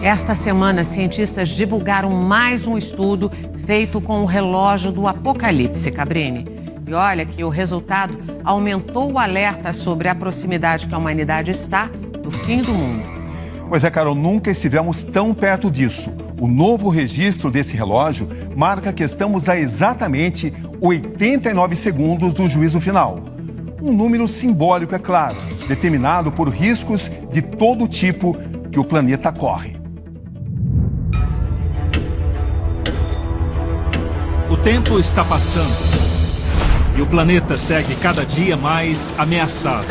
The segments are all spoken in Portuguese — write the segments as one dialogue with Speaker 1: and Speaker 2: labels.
Speaker 1: Esta semana, cientistas divulgaram mais um estudo feito com o relógio do Apocalipse, Cabrini. E olha que o resultado aumentou o alerta sobre a proximidade que a humanidade está do fim do mundo.
Speaker 2: Pois é, Carol, nunca estivemos tão perto disso. O novo registro desse relógio marca que estamos a exatamente 89 segundos do juízo final. Um número simbólico, é claro, determinado por riscos de todo tipo que o planeta corre.
Speaker 3: O tempo está passando e o planeta segue cada dia mais ameaçado.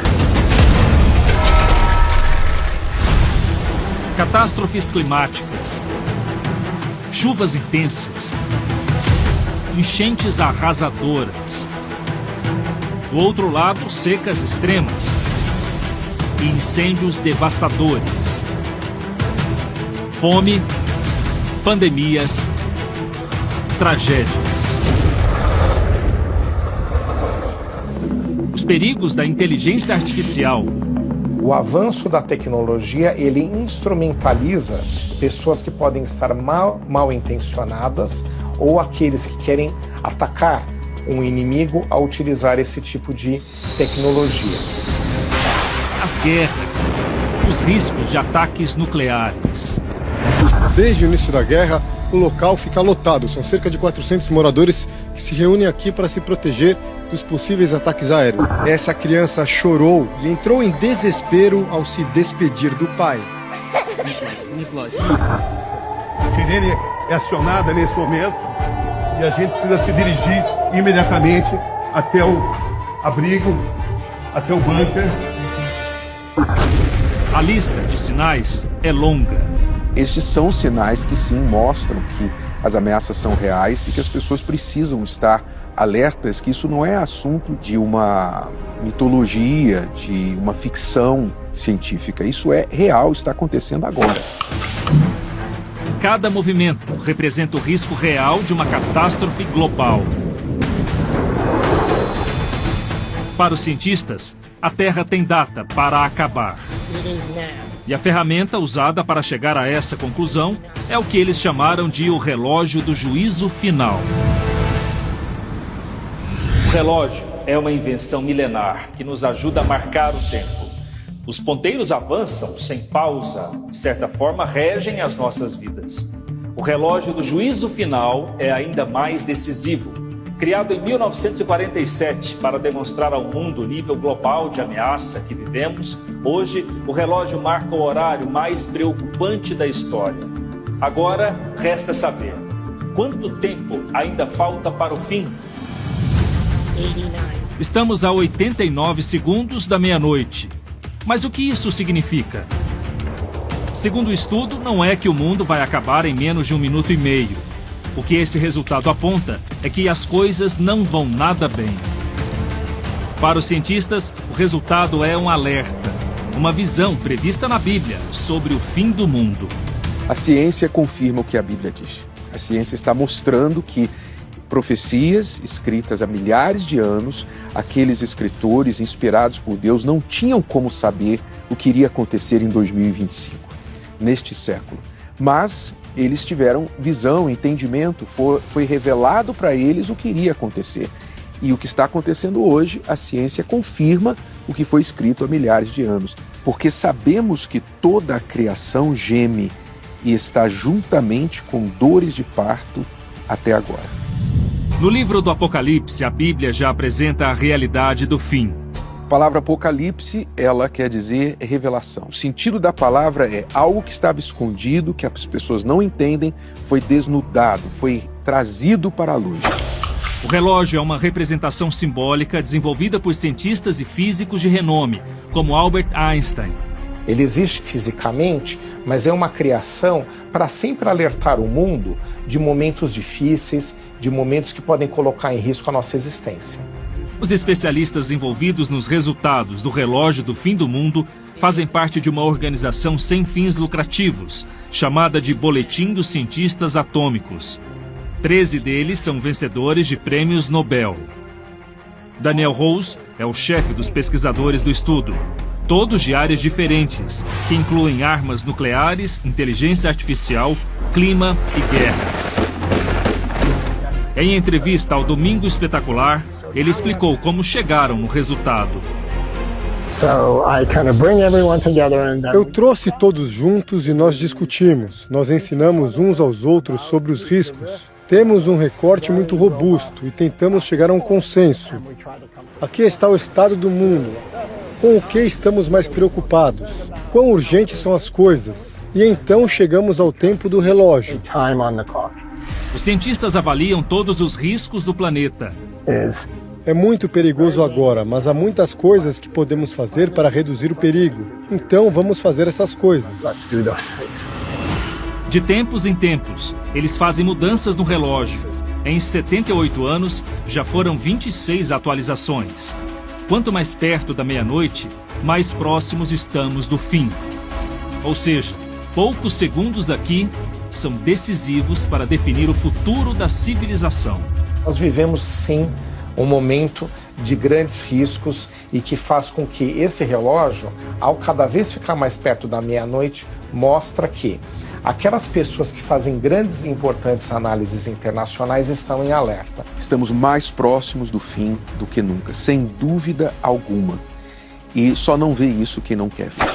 Speaker 3: Catástrofes climáticas, chuvas intensas, enchentes arrasadoras. Do outro lado, secas extremas e incêndios devastadores. Fome, pandemias, tragédias. Os perigos da inteligência artificial.
Speaker 4: O avanço da tecnologia, ele instrumentaliza pessoas que podem estar mal intencionadas ou aqueles que querem atacar um inimigo a utilizar esse tipo de tecnologia.
Speaker 3: As guerras, os riscos de ataques nucleares.
Speaker 5: Desde o início da guerra, o local fica lotado. São cerca de 400 moradores que se reúnem aqui para se proteger dos possíveis ataques aéreos. Essa criança chorou e entrou em desespero ao se despedir do pai.
Speaker 2: A sirene é acionada nesse momento e a gente precisa se dirigir imediatamente até o abrigo, até o bunker.
Speaker 3: A lista de sinais é longa.
Speaker 6: Estes são sinais que sim mostram que as ameaças são reais e que as pessoas precisam estar alertas que isso não é assunto de uma mitologia, de uma ficção científica. Isso é real, está acontecendo agora.
Speaker 3: Cada movimento representa o risco real de uma catástrofe global. Para os cientistas, a Terra tem data para acabar. E a ferramenta usada para chegar a essa conclusão é o que eles chamaram de o relógio do juízo final. O relógio é uma invenção milenar que nos ajuda a marcar o tempo. Os ponteiros avançam sem pausa, de certa forma regem as nossas vidas. O relógio do juízo final é ainda mais decisivo. Criado em 1947 para demonstrar ao mundo o nível global de ameaça que vivemos, hoje o relógio marca o horário mais preocupante da história. Agora resta saber, quanto tempo ainda falta para o fim? Estamos a 89 segundos da meia-noite. Mas o que isso significa? Segundo o estudo, não é que o mundo vai acabar em menos de 1 minuto e meio. O que esse resultado aponta é que as coisas não vão nada bem. Para os cientistas, o resultado é um alerta, uma visão prevista na Bíblia sobre o fim do mundo.
Speaker 6: A ciência confirma o que a Bíblia diz. A ciência está mostrando que profecias escritas há milhares de anos, aqueles escritores inspirados por Deus não tinham como saber o que iria acontecer em 2025, neste século. Mas eles tiveram visão, entendimento, foi revelado para eles o que iria acontecer. E o que está acontecendo hoje, a ciência confirma o que foi escrito há milhares de anos. Porque sabemos que toda a criação geme e está juntamente com dores de parto até agora.
Speaker 3: No livro do Apocalipse, a Bíblia já apresenta a realidade do fim.
Speaker 6: A palavra Apocalipse, ela quer dizer revelação. O sentido da palavra é algo que estava escondido, que as pessoas não entendem, foi desnudado, foi trazido para a luz.
Speaker 3: O relógio é uma representação simbólica desenvolvida por cientistas e físicos de renome, como Albert Einstein.
Speaker 4: Ele existe fisicamente, mas é uma criação para sempre alertar o mundo de momentos difíceis, de momentos que podem colocar em risco a nossa existência.
Speaker 3: Os especialistas envolvidos nos resultados do relógio do fim do mundo fazem parte de uma organização sem fins lucrativos, chamada de Boletim dos Cientistas Atômicos. 13 deles são vencedores de prêmios Nobel. Daniel Rose é o chefe dos pesquisadores do estudo. todos de áreas diferentes, que incluem armas nucleares, inteligência artificial, clima e guerras. Em entrevista ao Domingo Espetacular, ele explicou como chegaram no resultado.
Speaker 5: Eu trouxe todos juntos e nós discutimos. Nós ensinamos uns aos outros sobre os riscos. Temos um recorte muito robusto e tentamos chegar a um consenso. Aqui está o estado do mundo. Com o que estamos mais preocupados? Quão urgentes são as coisas? E então chegamos ao tempo do relógio.
Speaker 3: Os cientistas avaliam todos os riscos do planeta.
Speaker 5: É muito perigoso agora, mas há muitas coisas que podemos fazer para reduzir o perigo. Então vamos fazer essas coisas.
Speaker 3: De tempos em tempos, eles fazem mudanças no relógio. Em 78 anos, já foram 26 atualizações. Quanto mais perto da meia-noite, mais próximos estamos do fim. Ou seja, poucos segundos aqui são decisivos para definir o futuro da civilização.
Speaker 4: Nós vivemos, sim, um momento de grandes riscos e que faz com que esse relógio, ao cada vez ficar mais perto da meia-noite, mostra que aquelas pessoas que fazem grandes e importantes análises internacionais estão em alerta.
Speaker 6: Estamos mais próximos do fim do que nunca, sem dúvida alguma. E só não vê isso quem não quer ver.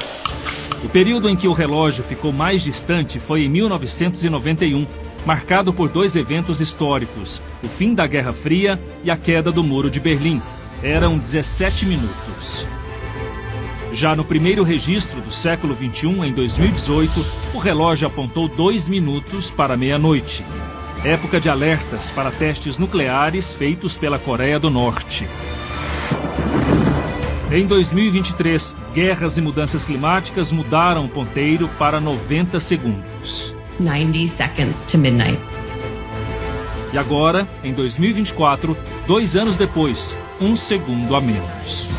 Speaker 3: O período em que o relógio ficou mais distante foi em 1991, marcado por dois eventos históricos, o fim da Guerra Fria e a queda do Muro de Berlim. Eram 17 minutos. Já no primeiro registro do século XXI, em 2018, o relógio apontou 2 minutos para meia-noite. Época de alertas para testes nucleares feitos pela Coreia do Norte. Em 2023, guerras e mudanças climáticas mudaram o ponteiro para 90 segundos.
Speaker 7: 90 seconds to midnight.
Speaker 3: E agora, em 2024, 2 anos depois, 1 segundo a menos.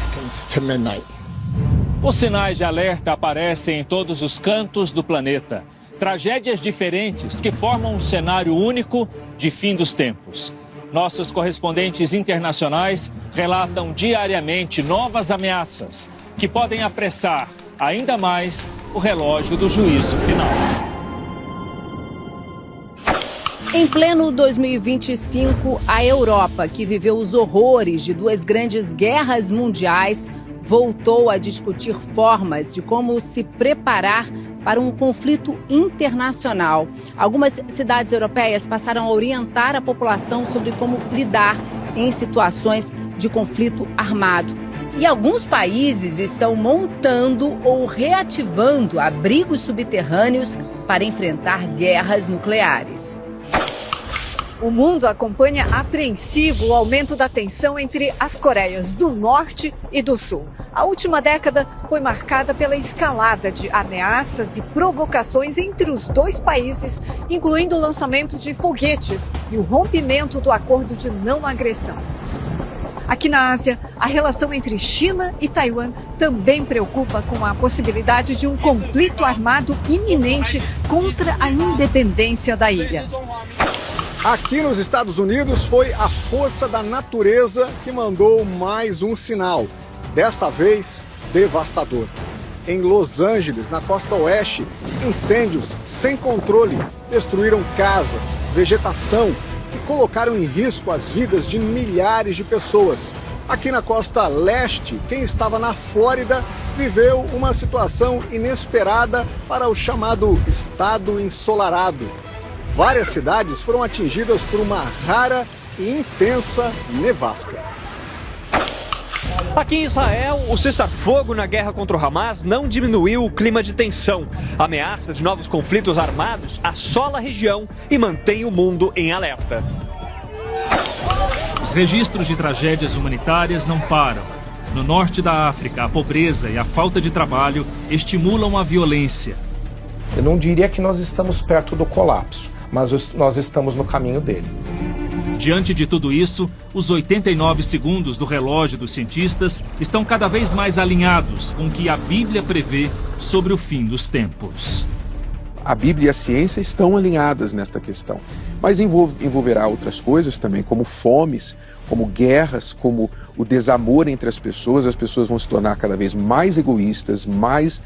Speaker 3: Os sinais de alerta aparecem em todos os cantos do planeta. Tragédias diferentes que formam um cenário único de fim dos tempos. Nossos correspondentes internacionais relatam diariamente novas ameaças que podem apressar ainda mais o relógio do juízo final.
Speaker 8: Em pleno 2025, a Europa, que viveu os horrores de 2 grandes guerras mundiais, voltou a discutir formas de como se preparar para um conflito internacional. Algumas cidades europeias passaram a orientar a população sobre como lidar em situações de conflito armado. E alguns países estão montando ou reativando abrigos subterrâneos para enfrentar guerras nucleares.
Speaker 9: O mundo acompanha apreensivo o aumento da tensão entre as Coreias do Norte e do Sul. A última década foi marcada pela escalada de ameaças e provocações entre os dois países, incluindo o lançamento de foguetes e o rompimento do acordo de não agressão. Aqui na Ásia, a relação entre China e Taiwan também preocupa com a possibilidade de um conflito armado iminente contra a independência da ilha.
Speaker 10: Aqui nos Estados Unidos foi a força da natureza que mandou mais um sinal, desta vez devastador. Em Los Angeles, na costa oeste, incêndios sem controle destruíram casas, vegetação e colocaram em risco as vidas de milhares de pessoas. Aqui na costa leste, quem estava na Flórida viveu uma situação inesperada para o chamado estado ensolarado. Várias cidades foram atingidas por uma rara e intensa nevasca.
Speaker 11: Aqui em Israel, o cessar-fogo na guerra contra o Hamas não diminuiu o clima de tensão. A ameaça de novos conflitos armados assola a região e mantém o mundo em alerta.
Speaker 3: Os registros de tragédias humanitárias não param. No norte da África, a pobreza e a falta de trabalho estimulam a violência.
Speaker 4: Eu não diria que nós estamos perto do colapso, mas nós estamos no caminho dele.
Speaker 3: Diante de tudo isso, os 89 segundos do relógio dos cientistas estão cada vez mais alinhados com o que a Bíblia prevê sobre o fim dos tempos.
Speaker 6: A Bíblia e a ciência estão alinhadas nesta questão, mas envolverá outras coisas também, como fomes, como guerras, como o desamor entre as pessoas vão se tornar cada vez mais egoístas, mais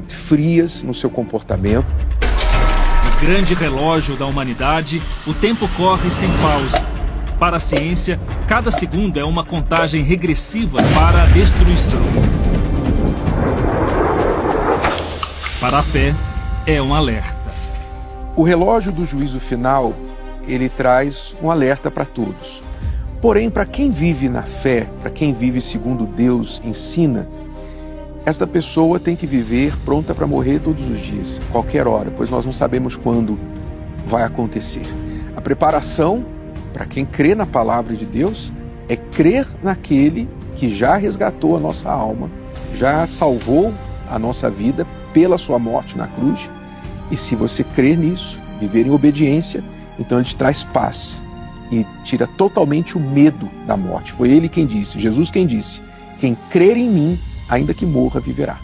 Speaker 6: frias no seu comportamento.
Speaker 3: No grande relógio da humanidade, o tempo corre sem pausa. Para a ciência, cada segundo é uma contagem regressiva para a destruição. Para a fé, é um alerta.
Speaker 6: O relógio do juízo final, ele traz um alerta para todos. Porém, para quem vive na fé, para quem vive segundo Deus ensina, esta pessoa tem que viver pronta para morrer todos os dias, qualquer hora, pois nós não sabemos quando vai acontecer. A preparação, para quem crê na palavra de Deus, é crer naquele que já resgatou a nossa alma, já salvou a nossa vida pela sua morte na cruz. E se você crer nisso, viver em obediência, então ele te traz paz e tira totalmente o medo da morte. Foi ele quem disse, Jesus quem disse, quem crer em mim, ainda que morra, viverá.